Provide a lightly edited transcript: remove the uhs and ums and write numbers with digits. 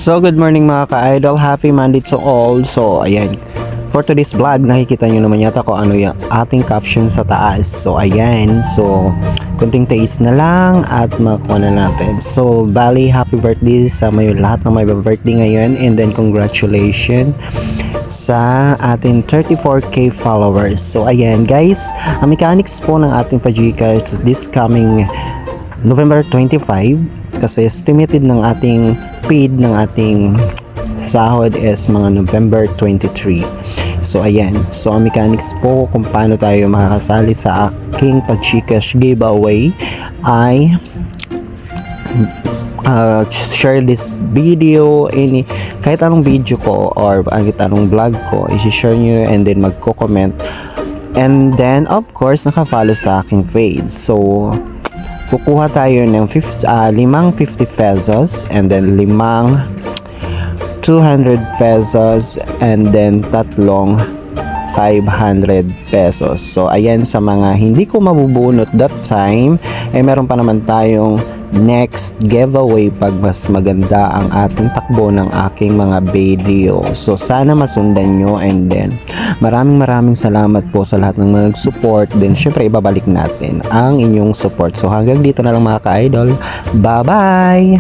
So good morning mga ka-idol, happy Monday to all. So ayan, for today's vlog nakikita nyo naman yata kung ano yung ating caption sa taas. So ayan, so kunting taste na lang at makuha na natin. So bali, happy birthday sa may lahat ng may birthday ngayon, and then congratulations sa ating 34k followers. So ayan guys, ang mechanics po ng ating pa-Gcash this coming November 25, kasi estimated ng ating paid ng ating sahod is mga November 23. So ayan, so ang mechanics po kung paano tayo makakasali sa aking pa-Gcash giveaway ay share this video, kahit anong video ko or kahit anong vlog ko, i-share nyo and then magko-comment, and then of course naka-follow sa aking page. So kukuha tayo ng 50 pesos, and then 5 200 pesos, and then 3 500 pesos. So ayan, sa mga hindi ko mabubunot that time, meron pa naman tayong next giveaway pag mas maganda ang ating takbo ng aking mga video. So sana masundan nyo, and then maraming salamat po sa lahat ng nag-support. Then syempre ibabalik natin ang inyong support. So hanggang dito na lang mga ka-idol. Bye bye!